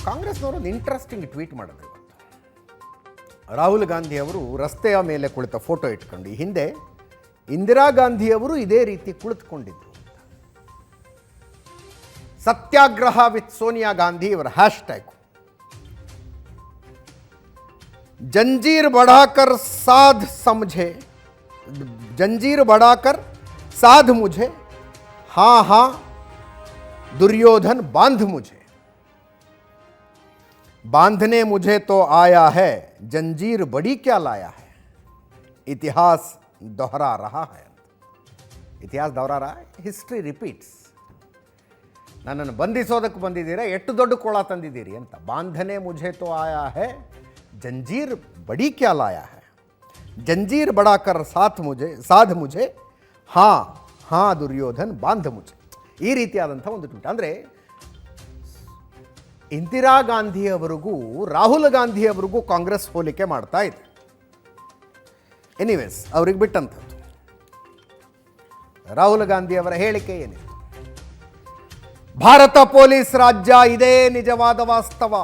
ಕಾಂಗ್ರೆಸ್ನವರು ಒಂದು interesting tweet ಮಾಡಿದ್ರು ಇವತ್ತು. ರಾಹುಲ್ ಗಾಂಧಿಯವರು ರಸ್ತೆಯ ಮೇಲೆ ಕುಳಿತ ಫೋಟೋ ಇಟ್ಕೊಂಡು ಹಿಂದೆ ಇಂದಿರಾ ಗಾಂಧಿಯವರು ಇದೇ ರೀತಿ ಕುಳಿತುಕೊಂಡಿದ್ರು. ಸತ್ಯಾಗ್ರಹ ವಿತ್ ಸೋನಿಯಾ ಗಾಂಧಿ ಇವರ ಹ್ಯಾಶ್ಟ್ಯಾಗ್. ಜಂಜೀರ್ बढ़ाकर साध समझे, जंजीर बढ़ाकर साध मुझे, हाँ हाँ दुर्योधन बांध मुझे, बांधने मुझे तो आया है, जंजीर बड़ी क्या लाया है, इतिहास दोहरा रहा है. ಇತಿಹಾಸ ದೌರಾರ ಹಿಸ್ಟ್ರಿ ರಿಪೀಟ್ಸ್. ನನ್ನನ್ನು ಬಂಧಿಸೋದಕ್ಕೆ ಬಂದಿದ್ದೀರಾ, ಎಷ್ಟು ದೊಡ್ಡ ಕೋಳ ತಂದಿದ್ದೀರಿ ಅಂತ. ಬಾಂಧನೆ ಮುझे तो आया है, जंजीर बड़ी क्या लाया है, जंजीर बढ़ाकर साध मुझे, हाँ हाँ दुर्योधन बांध मुझे. ಈ ರೀತಿಯಾದಂಥ ಒಂದು ಟ್ವೀಟ್. ಅಂದರೆ ಇಂದಿರಾ ಗಾಂಧಿಯವರಿಗೂ ರಾಹುಲ್ ಗಾಂಧಿಯವರಿಗೂ ಕಾಂಗ್ರೆಸ್ ಹೋಲಿಕೆ ಮಾಡ್ತಾ ಇದೆ. ಎನಿವೇಸ್, ಅವ್ರಿಗೆ ಬಿಟ್ಟಂಥದ್ದು. ರಾಹುಲ್ ಗಾಂಧಿಯವರ ಹೇಳಿಕೆ ಏನಿದೆ? ಭಾರತ ಪೊಲೀಸ್ ರಾಜ್ಯ ಇದೇ ನಿಜವಾದ ವಾಸ್ತವ.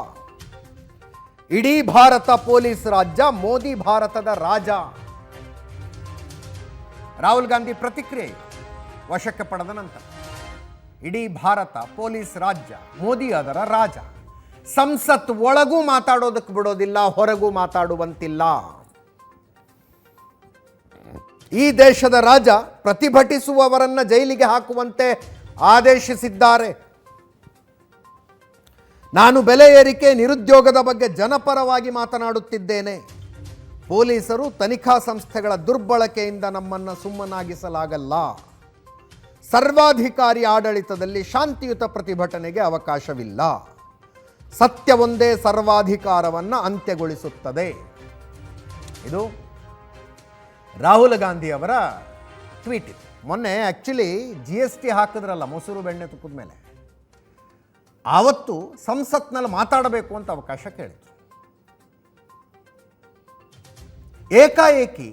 ಇಡೀ ಭಾರತ ಪೊಲೀಸ್ ರಾಜ್ಯ, ಮೋದಿ ಭಾರತದ ರಾಜ. ರಾಹುಲ್ ಗಾಂಧಿ ಪ್ರತಿಕ್ರಿಯೆ ವಶಕ್ಕೆ ಪಡೆದ ನಂತರ ಇಡೀ ಭಾರತ ಪೊಲೀಸ್ ರಾಜ್ಯ, ಮೋದಿ ಅದರ ರಾಜ. ಸಂಸತ್ ಒಳಗೂ ಮಾತಾಡೋದಕ್ಕೆ ಬಿಡೋದಿಲ್ಲ, ಹೊರಗೂ ಮಾತಾಡುವಂತಿಲ್ಲ. ಈ ದೇಶದ ರಾಜ ಪ್ರತಿಭಟಿಸುವವರನ್ನ ಜೈಲಿಗೆ ಹಾಕುವಂತೆ ಆದೇಶಿಸಿದ್ದಾರೆ. ನಾನು ಬೆಲೆ ಏರಿಕೆ, ನಿರುದ್ಯೋಗದ ಬಗ್ಗೆ ಜನಪರವಾಗಿ ಮಾತನಾಡುತ್ತಿದ್ದೇನೆ. ಪೊಲೀಸರು, ತನಿಖಾ ಸಂಸ್ಥೆಗಳ ದುರ್ಬಳಕೆಯಿಂದ ನಮ್ಮನ್ನು ಸುಮ್ಮನಾಗಿಸಲಾಗಲ್ಲ. ಸರ್ವಾಧಿಕಾರಿ ಆಡಳಿತದಲ್ಲಿ ಶಾಂತಿಯುತ ಪ್ರತಿಭಟನೆಗೆ ಅವಕಾಶವಿಲ್ಲ. ಸತ್ಯವೊಂದೇ ಸರ್ವಾಧಿಕಾರವನ್ನು ಅಂತ್ಯಗೊಳಿಸುತ್ತದೆ. ಇದು ರಾಹುಲ್ ಗಾಂಧಿಯವರ ಟ್ವೀಟ್. ಮೊನ್ನೆ ಆ್ಯಕ್ಚುಲಿ GST ಹಾಕಿದ್ರಲ್ಲ ಮೊಸರು ಬೆಣ್ಣೆ ತುಪ್ಪದ ಮೇಲೆ, ಆವತ್ತು ಸಂಸತ್ನಲ್ಲಿ ಮಾತಾಡಬೇಕು ಅಂತ ಅವಕಾಶ ಕೇಳಿದ್ರು. ಏಕಾಏಕಿ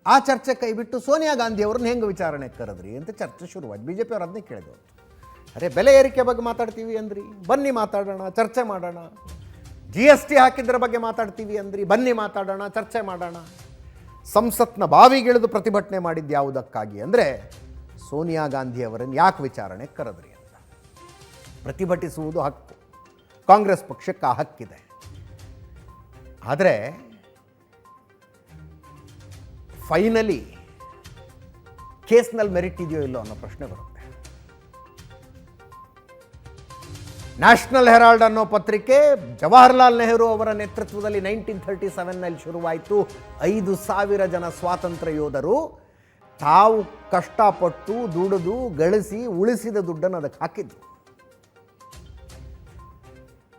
ಆ ಚರ್ಚೆ ಕೈಬಿಟ್ಟು ಸೋನಿಯಾ ಗಾಂಧಿ ಅವ್ರನ್ನ ಹೆಂಗೆ ವಿಚಾರಣೆ ಕರೆದ್ರಿ ಅಂತ ಚರ್ಚೆ ಶುರುವಾಯ್ತು. BJP ಅವ್ರು ಅದನ್ನೇ ಕೇಳಿದ್ರು. ಅರೆ, ಬೆಲೆ ಏರಿಕೆ ಬಗ್ಗೆ ಮಾತಾಡ್ತೀವಿ ಅಂದ್ರಿ, ಬನ್ನಿ ಮಾತಾಡೋಣ, ಚರ್ಚೆ ಮಾಡೋಣ. GST ಹಾಕಿದ್ರ ಬಗ್ಗೆ ಮಾತಾಡ್ತೀವಿ ಅಂದ್ರಿ, ಬನ್ನಿ ಮಾತಾಡೋಣ, ಚರ್ಚೆ ಮಾಡೋಣ. ಸಂಸತ್ನ ಬಾವಿಗಿಳಿದು ಪ್ರತಿಭಟನೆ ಮಾಡಿದ್ದು ಯಾವುದಕ್ಕಾಗಿ ಅಂದರೆ ಸೋನಿಯಾ ಗಾಂಧಿ ಅವರನ್ನು ಯಾಕೆ ವಿಚಾರಣೆ ಕರೆದ್ರಿ ಅಂತ. ಪ್ರತಿಭಟಿಸುವುದು ಹಕ್ಕು, ಕಾಂಗ್ರೆಸ್ ಪಕ್ಷಕ್ಕೆ ಆ ಹಕ್ಕಿದೆ. ಆದರೆ ಫೈನಲಿ ಕೇಸ್ನಲ್ಲಿ ಮೆರಿಟ್ ಇದೆಯೋ ಇಲ್ಲೋ ಅನ್ನೋ ಪ್ರಶ್ನೆ ಬರುತ್ತೆ. ನ್ಯಾಷನಲ್ ಹೆರಾಲ್ಡ್ ಅನ್ನೋ ಪತ್ರಿಕೆ ಜವಾಹರ್ಲಾಲ್ ನೆಹರು ಅವರ ನೇತೃತ್ವದಲ್ಲಿ 1937ನಲ್ಲಿ ಶುರುವಾಯಿತು. 5,000 ಜನ ಸ್ವಾತಂತ್ರ್ಯ ಯೋಧರು ತಾವು ಕಷ್ಟಪಟ್ಟು ದುಡಿದು ಗಳಿಸಿ ಉಳಿಸಿದ ದುಡ್ಡನ್ನು ಅದಕ್ಕೆ ಹಾಕಿದ್ರು.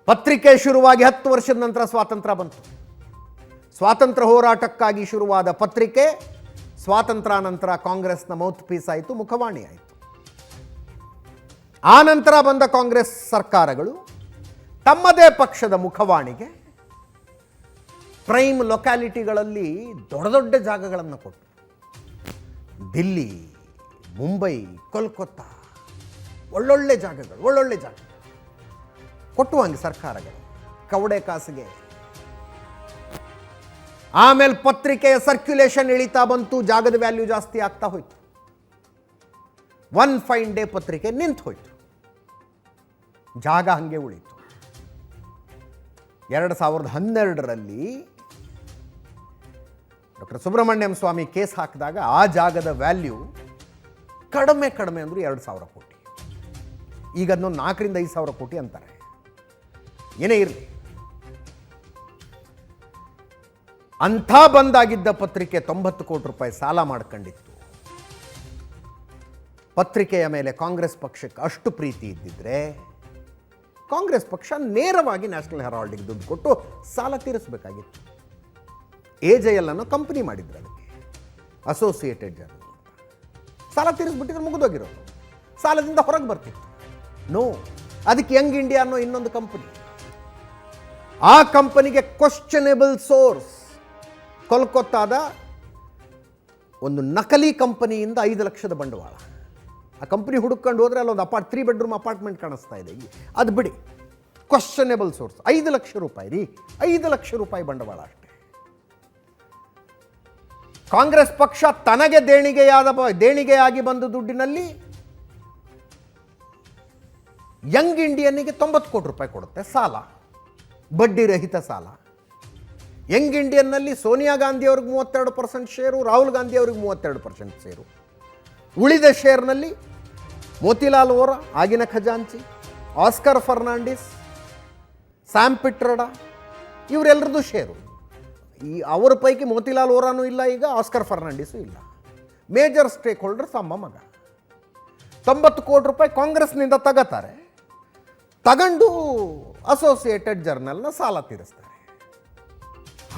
ಪತ್ರಿಕೆ ಶುರುವಾಗಿ 10 ವರ್ಷದ ನಂತರ ಸ್ವಾತಂತ್ರ್ಯ ಬಂತು. ಸ್ವಾತಂತ್ರ್ಯ ಹೋರಾಟಕ್ಕಾಗಿ ಶುರುವಾದ ಪತ್ರಿಕೆ ಸ್ವಾತಂತ್ರ್ಯ ನಂತರ ಕಾಂಗ್ರೆಸ್ನ ಮೌತ್ ಪೀಸ್ ಆಯಿತು, ಮುಖವಾಣಿ ಆಯಿತು. ಆ ನಂತರ ಬಂದ ಕಾಂಗ್ರೆಸ್ ಸರ್ಕಾರಗಳು ತಮ್ಮದೇ ಪಕ್ಷದ ಮುಖವಾಣಿಗೆ ಪ್ರೈಮ್ ಲೊಕ್ಯಾಲಿಟಿಗಳಲ್ಲಿ ದೊಡ್ಡ ದೊಡ್ಡ ಜಾಗಗಳನ್ನು ಕೊಟ್ಟು, ದಿಲ್ಲಿ, ಮುಂಬೈ, ಕೋಲ್ಕತ್ತಾ, ಒಳ್ಳೊಳ್ಳೆ ಜಾಗಗಳು ಕೊಟ್ಟುವಂಗೆ ಸರ್ಕಾರಗಳು ಕವಡೆ ಕಾಸಿಗೆ. ಆಮೇಲೆ ಪತ್ರಿಕೆಯ ಸರ್ಕ್ಯುಲೇಷನ್ ಇಳಿತಾ ಬಂತು, ಜಾಗದ ವ್ಯಾಲ್ಯೂ ಜಾಸ್ತಿ ಆಗ್ತಾ ಹೋಯ್ತು. ಒನ್ ಫೈನ್ ಡೇ ಪತ್ರಿಕೆ ನಿಂತು ಹೋಯ್ತು, ಜಾಗ ಹಂಗೆ ಉಳಿತು. 2012ರಲ್ಲಿ ಡಾಕ್ಟರ್ ಸುಬ್ರಹ್ಮಣ್ಯಂ ಸ್ವಾಮಿ ಕೇಸ್ ಹಾಕಿದಾಗ ಆ ಜಾಗದ ವ್ಯಾಲ್ಯೂ ಕಡಿಮೆ ಅಂದರೂ 2,000 ಕೋಟಿ. ಈಗ ಅದನ್ನು 4ರಿಂದ 5,000 ಕೋಟಿ ಅಂತಾರೆ. ಏನೇ ಇರಲಿ, ಅಂಥ ಬಂದಾಗಿದ್ದ ಪತ್ರಿಕೆ 90 ಕೋಟಿ ರೂಪಾಯಿ ಸಾಲ ಮಾಡ್ಕೊಂಡಿತ್ತು. ಪತ್ರಿಕೆಯ ಮೇಲೆ ಕಾಂಗ್ರೆಸ್ ಪಕ್ಷಕ್ಕೆ ಅಷ್ಟು ಪ್ರೀತಿ ಇದ್ದಿದ್ರೆ ಕಾಂಗ್ರೆಸ್ ಪಕ್ಷ ನೇರವಾಗಿ ನ್ಯಾಷನಲ್ ಹೆರಾಲ್ಡ್ಗೆ ದುಡ್ಡು ಕೊಟ್ಟು ಸಾಲ ತೀರಿಸಬೇಕಾಗಿತ್ತು. AJL ಅನ್ನೋ ಕಂಪನಿ ಮಾಡಿದ್ರು, ಅದಕ್ಕೆ ಅಸೋಸಿಯೇಟೆಡ್ ಜರ್ನಲ್. ಸಾಲ ತೀರಿಸ್ಬಿಟ್ಟಿದ್ರೆ ಮುಗಿದೋಗಿರೋದು, ಸಾಲದಿಂದ ಹೊರಗೆ ಬರ್ತಿತ್ತು. ನೋ, ಅದಕ್ಕೆ ಯಂಗ್ ಇಂಡಿಯಾ ಅನ್ನೋ ಇನ್ನೊಂದು ಕಂಪನಿ. ಆ ಕಂಪನಿಗೆ ಕ್ವಶ್ಚನೇಬಲ್ ಸೋರ್ಸ್, ಕೋಲ್ಕತ್ತಾದ ಒಂದು ನಕಲಿ ಕಂಪನಿಯಿಂದ 5 ಲಕ್ಷದ ಬಂಡವಾಳ. ಆ ಕಂಪನಿ ಹುಡುಕೊಂಡು ಹೋದರೆ ಅಲ್ಲೊಂದು 3 ಬೆಡ್ರೂಮ್ ಅಪಾರ್ಟ್ಮೆಂಟ್ ಕಾಣಿಸ್ತಾ ಇದೆ. ಅದು ಬಿಡಿ, ಕ್ವಶನೇಬಲ್ ಸೋರ್ಸ್. 5 ಲಕ್ಷ ರೂಪಾಯಿ ರೀ, 5 ಲಕ್ಷ ರೂಪಾಯಿ ಬಂಡವಾಳ ಅಷ್ಟೇ. ಕಾಂಗ್ರೆಸ್ ಪಕ್ಷ ತನಗೆ ದೇಣಿಗೆಯಾಗಿ ಬಂದ ದುಡ್ಡಿನಲ್ಲಿ ಯಂಗ್ ಇಂಡಿಯನ್ನಿಗೆ 90 ಕೋಟಿ ರೂಪಾಯಿ ಕೊಡುತ್ತೆ ಸಾಲ, ಬಡ್ಡಿ ರಹಿತ ಸಾಲ. ಯಂಗ್ ಇಂಡಿಯನ್ನಲ್ಲಿ ಸೋನಿಯಾ ಗಾಂಧಿ ಅವ್ರಿಗೆ 32% ಶೇರು, ರಾಹುಲ್ ಗಾಂಧಿ ಅವ್ರಿಗೆ 32% ಶೇರು. ಉಳಿದ ಶೇರ್ನಲ್ಲಿ ಮೋತಿಲಾಲ್ ವೋರಾ, ಆಗಿನ ಖಜಾಂಚಿ, ಆಸ್ಕರ್ ಫರ್ನಾಂಡಿಸ್, ಸ್ಯಾಮ್ ಪಿಟ್ರೋಡಾ, ಇವರೆಲ್ಲರದ್ದು ಶೇರು. ಅವರ ಪೈಕಿ ಮೋತಿಲಾಲ್ ವೋರಾನೂ ಇಲ್ಲ, ಈಗ ಆಸ್ಕರ್ ಫರ್ನಾಂಡಿಸು ಇಲ್ಲ. ಮೇಜರ್ ಸ್ಟೇಕ್ ಹೋಲ್ಡರ್ ತಮ್ಮ ಮಗ. 90 ಕೋಟಿ ರೂಪಾಯಿ ಕಾಂಗ್ರೆಸ್ನಿಂದ ತಗೊಂಡು ಅಸೋಸಿಯೇಟೆಡ್ ಜರ್ನಲ್ನ ಸಾಲ ತೀರಿಸ್ತಾರೆ.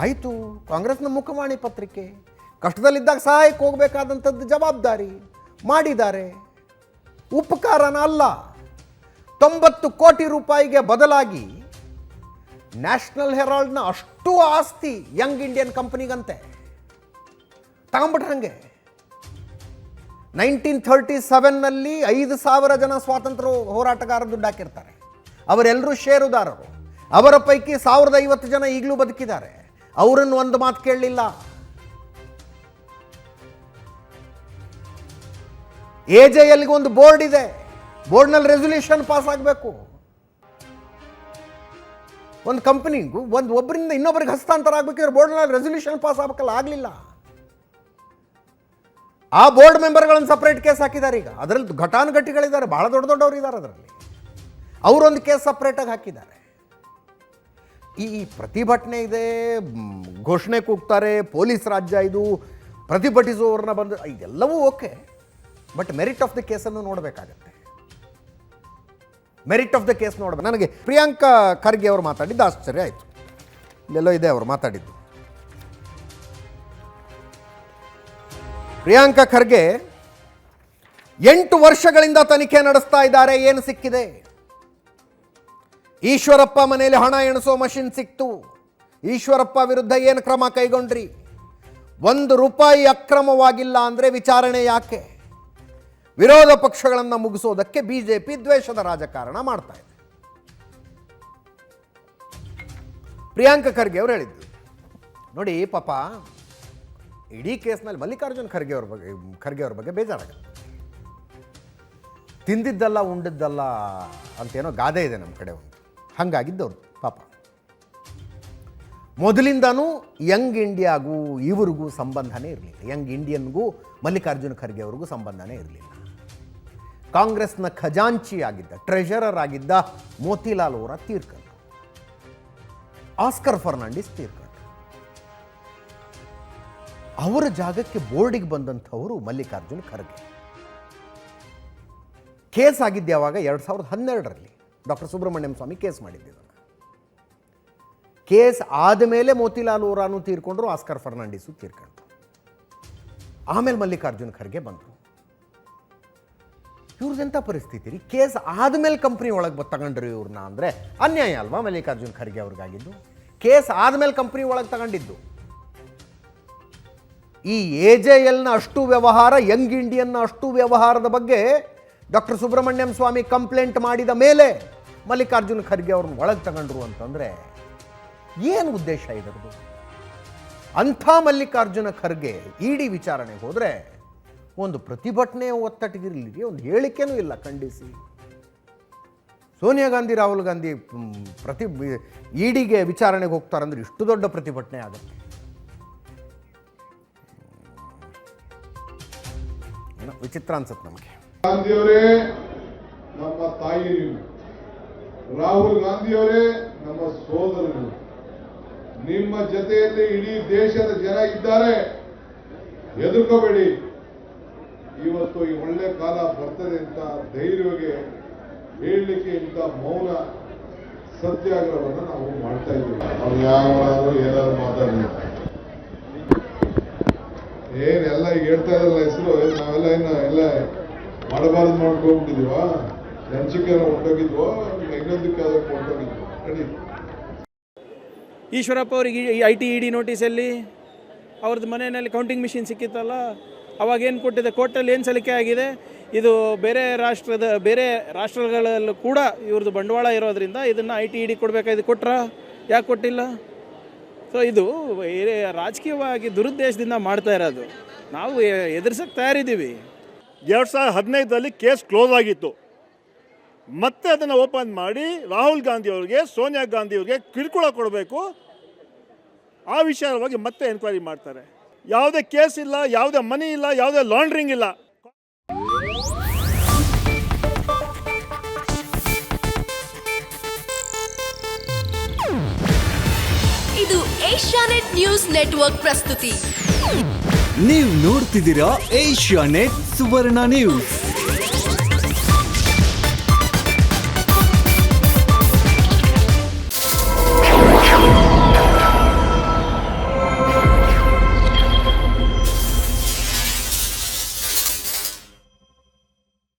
ಆಯಿತು, ಕಾಂಗ್ರೆಸ್ನ ಮುಖವಾಣಿ ಪತ್ರಿಕೆ ಕಷ್ಟದಲ್ಲಿದ್ದಾಗ ಸಹಾಯಕ್ಕೆ ಹೋಗಬೇಕಾದಂಥದ್ದು ಜವಾಬ್ದಾರಿ ಮಾಡಿದ್ದಾರೆ. ಉಪಕಾರನ ಅಲ್ಲ. 90 ಕೋಟಿ ರೂಪಾಯಿಗೆ ಬದಲಾಗಿ ನ್ಯಾಷನಲ್ ಹೆರಾಲ್ಡ್ನ ಅಷ್ಟು ಆಸ್ತಿ ಯಂಗ್ ಇಂಡಿಯನ್ ಕಂಪನಿಗಂತೆ ತಗೊಂಬಿಟ್ರೆ ಹಂಗೆ. 1937ನಲ್ಲಿ 5,000 ಜನ ಸ್ವಾತಂತ್ರ್ಯ ಹೋರಾಟಗಾರರು ದುಡ್ಡು ಹಾಕಿರ್ತಾರೆ. ಅವರೆಲ್ಲರೂ ಷೇರುದಾರರು. ಅವರ ಪೈಕಿ 1050 ಜನ ಈಗಲೂ ಬದುಕಿದ್ದಾರೆ. ಅವರನ್ನು ಒಂದು ಮಾತು ಕೇಳಲಿಲ್ಲ. AJLಗೆ ಒಂದು ಬೋರ್ಡ್ ಇದೆ, ಬೋರ್ಡ್ನಲ್ಲಿ ರೆಸೊಲ್ಯೂಷನ್ ಪಾಸ್ ಆಗಬೇಕು. ಒಂದು ಕಂಪನಿಗೂ ಒಬ್ಬರಿಂದ ಇನ್ನೊಬ್ಬರಿಗೆ ಹಸ್ತಾಂತರ ಆಗಬೇಕಿದ್ರೆ ಬೋರ್ಡ್ನಲ್ಲಿ ರೆಸೊಲ್ಯೂಷನ್ ಪಾಸ್ ಆಗಬೇಕಲ್ಲ, ಆಗಲಿಲ್ಲ. ಆ ಬೋರ್ಡ್ ಮೆಂಬರ್ಗಳನ್ನು ಸಪ್ರೇಟ್ ಕೇಸ್ ಹಾಕಿದ್ದಾರೆ. ಈಗ ಅದರಲ್ಲಿ ಘಟಾನುಘಟಿಗಳಿದ್ದಾರೆ, ಬಹಳ ದೊಡ್ಡವರು ಇದ್ದಾರೆ. ಅದರಲ್ಲಿ ಅವರೊಂದು ಕೇಸ್ ಸಪ್ರೇಟಾಗಿ ಹಾಕಿದ್ದಾರೆ. ಈ ಪ್ರತಿಭಟನೆ ಇದೆ, ಘೋಷಣೆ ಕೂಗ್ತಾರೆ, ಪೊಲೀಸ್ ರಾಜ್ಯ ಇದು, ಪ್ರತಿಭಟಿಸುವವ್ರನ್ನ ಬಂದು ಇದೆಲ್ಲವೂ okay. But merit of the ಕೇಸನ್ನು ನೋಡಬೇಕಾಗತ್ತೆ. ಮೆರಿಟ್ ಆಫ್ ದ ಕೇಸ್ ನೋಡಬೇಕು. ನನಗೆ ಪ್ರಿಯಾಂಕಾ ಖರ್ಗೆ ಅವರು ಮಾತಾಡಿದ್ದು ಆಶ್ಚರ್ಯ ಆಯಿತು. ಇಲ್ಲೆಲ್ಲೋ ಇದೆ ಅವರು ಮಾತಾಡಿದ್ದು. ಪ್ರಿಯಾಂಕಾ ಖರ್ಗೆ 8 ವರ್ಷಗಳಿಂದ ತನಿಖೆ ನಡೆಸ್ತಾ ಇದ್ದಾರೆ. ಏನು ಸಿಕ್ಕಿದೆ? ಈಶ್ವರಪ್ಪ ಮನೆಯಲ್ಲಿ ಹಣ ಎಣಿಸೋ ಮಷಿನ್ ಸಿಕ್ತು. ಈಶ್ವರಪ್ಪ ವಿರುದ್ಧ ಏನು ಕ್ರಮ ಕೈಗೊಂಡ್ರಿ? 1 ರೂಪಾಯಿ ಅಕ್ರಮವಾಗಿಲ್ಲ ಅಂದರೆ ವಿಚಾರಣೆ ಯಾಕೆ? ವಿರೋಧ ಪಕ್ಷಗಳನ್ನು ಮುಗಿಸೋದಕ್ಕೆ ಬಿಜೆಪಿ ದ್ವೇಷದ ರಾಜಕಾರಣ ಮಾಡ್ತಾ ಇದೆ. ಪ್ರಿಯಾಂಕಾ ಖರ್ಗೆ ಅವರು ಹೇಳಿದ್ದು ನೋಡಿ, ಪಾಪ ಇಡೀ ಕೇಸ್ನಲ್ಲಿ ಮಲ್ಲಿಕಾರ್ಜುನ್ ಖರ್ಗೆ ಅವ್ರ ಬಗ್ಗೆ ಬೇಜಾರಾಗುತ್ತೆ. ತಿಂದಿದ್ದಲ್ಲ ಉಂಡಿದ್ದಲ್ಲ ಅಂತೇನೋ ಗಾದೆ ಇದೆ ನಮ್ಮ ಕಡೆ ಒಂದು, ಹಂಗಾಗಿದ್ದವ್ರು ಪಾಪ. ಮೊದಲಿಂದನೂ ಯಂಗ್ ಇಂಡಿಯಾಗೂ ಇವ್ರಿಗೂ ಸಂಬಂಧನೇ ಇರಲಿಲ್ಲ. ಯಂಗ್ ಇಂಡಿಯನ್ಗೂ ಮಲ್ಲಿಕಾರ್ಜುನ್ ಖರ್ಗೆ ಅವ್ರಿಗೂ ಸಂಬಂಧನೇ ಇರಲಿಲ್ಲ. ಕಾಂಗ್ರೆಸ್ನ ಖಜಾಂಚಿ ಆಗಿದ್ದ, ಟ್ರೆಷರರ್ ಆಗಿದ್ದ ಮೋತಿಲಾಲ್ ವೋರಾ ತೀರ್ಕೊಂಡ್ರು. ಆಸ್ಕರ್ ಫರ್ನಾಂಡಿಸ್ ತೀರ್ಕೊಂಡ್ರು. ಅವರ ಜಾಗಕ್ಕೆ ಬೋರ್ಡಿಗೆ ಬಂದಂಥವರು ಮಲ್ಲಿಕಾರ್ಜುನ್ ಖರ್ಗೆ. ಕೇಸ್ ಆಗಿದ್ದು ಯಾವಾಗ? 2012ರಲ್ಲಿ ಡಾಕ್ಟರ್ ಸುಬ್ರಹ್ಮಣ್ಯಂ ಸ್ವಾಮಿ ಕೇಸ್ ಮಾಡಿದ್ದಿದ್ದನ್ನು. ಕೇಸ್ ಆದಮೇಲೆ ಮೋತಿಲಾಲ್ ವೋರಾನು ತೀರ್ಕೊಂಡ್ರು, ಆಸ್ಕರ್ ಫರ್ನಾಂಡಿಸು ತೀರ್ಕೊಂಡ್ರು. ಆಮೇಲೆ ಮಲ್ಲಿಕಾರ್ಜುನ್ ಖರ್ಗೆ ಬಂದರು. ಇವ್ರದ್ದೆಂಥ ಪರಿಸ್ಥಿತಿ ರೀ? ಕೇಸ್ ಆದಮೇಲೆ ಕಂಪ್ನಿ ಒಳಗೆ ತಗೊಂಡ್ರು ಇವ್ರನ್ನ ಅಂದರೆ ಅನ್ಯಾಯ ಅಲ್ವಾ? ಮಲ್ಲಿಕಾರ್ಜುನ್ ಖರ್ಗೆ ಅವ್ರಿಗಾಗಿದ್ದು ಕೇಸ್ ಆದಮೇಲೆ ಕಂಪ್ನಿ ಒಳಗೆ ತಗೊಂಡಿದ್ದು. ಈ AJLನ ಅಷ್ಟು ವ್ಯವಹಾರ, ಯಂಗ್ ಇಂಡಿಯನ್ನ ಅಷ್ಟು ವ್ಯವಹಾರದ ಬಗ್ಗೆ ಡಾಕ್ಟರ್ ಸುಬ್ರಹ್ಮಣ್ಯಂ ಸ್ವಾಮಿ ಕಂಪ್ಲೇಂಟ್ ಮಾಡಿದ ಮೇಲೆ ಮಲ್ಲಿಕಾರ್ಜುನ್ ಖರ್ಗೆ ಅವ್ರನ್ನ ಒಳಗೆ ತಗೊಂಡ್ರು ಅಂತಂದರೆ ಏನು ಉದ್ದೇಶ ಇದರದು? ಅಂಥ ಮಲ್ಲಿಕಾರ್ಜುನ ಖರ್ಗೆ ಇಡಿ ವಿಚಾರಣೆಗೆ ಹೋದರೆ ಒಂದು ಪ್ರತಿಭಟನೆ ಒತ್ತಟ್ಟಿಗಿರಲಿ, ಒಂದು ಹೇಳಿಕೆನೂ ಇಲ್ಲ ಖಂಡಿಸಿ. ಸೋನಿಯಾ ಗಾಂಧಿ, ರಾಹುಲ್ ಗಾಂಧಿ ಇಡಿಗೆ ವಿಚಾರಣೆಗೆ ಹೋಗ್ತಾರಂದ್ರೆ ಇಷ್ಟು ದೊಡ್ಡ ಪ್ರತಿಭಟನೆ ಆಗುತ್ತೆ. ವಿಚಿತ್ರ ಅನ್ಸುತ್ತೆ ನಮಗೆ. ಗಾಂಧಿಯವರೇ ನಮ್ಮ ತಾಯಿ, ರಾಹುಲ್ ಗಾಂಧಿಯವರೇ ನಮ್ಮ ಸೋದರರು, ನಿಮ್ಮ ಜೊತೆಯಲ್ಲಿ ಇಡೀ ದೇಶದ ಜನ ಇದ್ದಾರೆ. ಹೆದರ್ಕೋಬೇಡಿ. ಇವತ್ತು ಈ ಒಳ್ಳೆ ಕಾಲ ಬರ್ತದೆ ಅಂತ ಧೈರ್ಯವಾಗಿ ಹೇಳಲಿಕ್ಕೆ ಇಂಥ ಮೌನ ಸತ್ಯಾಗ್ರಹವನ್ನು ನಾವು ಮಾಡ್ತಾ ಇದ್ದೀವಿ. ಅವ್ರು ಯಾರು ಏನಾದ್ರು ಮಾತಾಡಲಿ, ಏನೆಲ್ಲ ಈಗ ಹೇಳ್ತಾ ಇರಲ್ಲ ಹೆಸರು, ನಾವೆಲ್ಲ ಎಲ್ಲ ಮಾಡಬಾರ್ದು ಮಾಡ್ಕೊಂಡ್ಬಿಟ್ಟಿದೀವ, ಲಂಚಕ್ಕೆ ಹೊಂಟೋಗಿದ್ವೋ, ಇನ್ನೊಂದಕ್ಕೆ ಅದಕ್ಕೆ ಹೊಂಟೋಗಿದ್ವು. ರೆಡಿ. ಈಶ್ವರಪ್ಪ ಅವರಿಗೆ IT ED ನೋಟಿಸಲ್ಲಿ ಅವ್ರದ್ದು ಮನೆಯಲ್ಲಿ ಕೌಂಟಿಂಗ್ ಮಿಷಿನ್ ಸಿಕ್ಕಿತ್ತಲ್ಲ, ಅವಾಗೇನು ಕೊಟ್ಟಿದೆ, ಕೋರ್ಟಲ್ಲಿ ಏನು ಸಲಿಕೆ ಆಗಿದೆ, ಇದು ಬೇರೆ ರಾಷ್ಟ್ರಗಳಲ್ಲೂ ಕೂಡ ಇವ್ರದ್ದು ಬಂಡವಾಳ ಇರೋದ್ರಿಂದ ಇದನ್ನು IT ಕೊಡಬೇಕಾಯ್ತು, ಕೊಟ್ರಾ? ಯಾಕೆ ಕೊಟ್ಟಿಲ್ಲ? ಸೊ ಇದು ರಾಜಕೀಯವಾಗಿ ದುರುದ್ದೇಶದಿಂದ ಮಾಡ್ತಾ ಇರೋದು. ನಾವು ಎದುರಿಸಕ್ಕೆ ತಯಾರಿದ್ದೀವಿ. 2015ರಲ್ಲಿ ಕೇಸ್ ಕ್ಲೋಸ್ ಆಗಿತ್ತು. ಮತ್ತೆ ಅದನ್ನು ಓಪನ್ ಮಾಡಿ ರಾಹುಲ್ ಗಾಂಧಿ ಅವರಿಗೆ, ಸೋನಿಯಾ ಗಾಂಧಿ ಅವರಿಗೆ ಕಿರುಕುಳ ಕೊಡಬೇಕು, ಆ ವಿಚಾರವಾಗಿ ಮತ್ತೆ ಎನ್ಕ್ವೈರಿ ಮಾಡ್ತಾರೆ. ಯಾವುದೇ ಕೇಸ್ ಇಲ್ಲ, ಯಾವುದೇ ಮನಿ ಇಲ್ಲ, ಯಾವುದೇ ಲಾಂಡ್ರಿಂಗ್ ಇಲ್ಲ. ಇದು ಏಷ್ಯಾನೆಟ್ ನ್ಯೂಸ್ ನೆಟ್ವರ್ಕ್ ಪ್ರಸ್ತುತಿ. ನೀವು ನೋಡ್ತಿದ್ದೀರಾ ಏಷ್ಯಾನೆಟ್ ಸುವರ್ಣ ನ್ಯೂಸ್.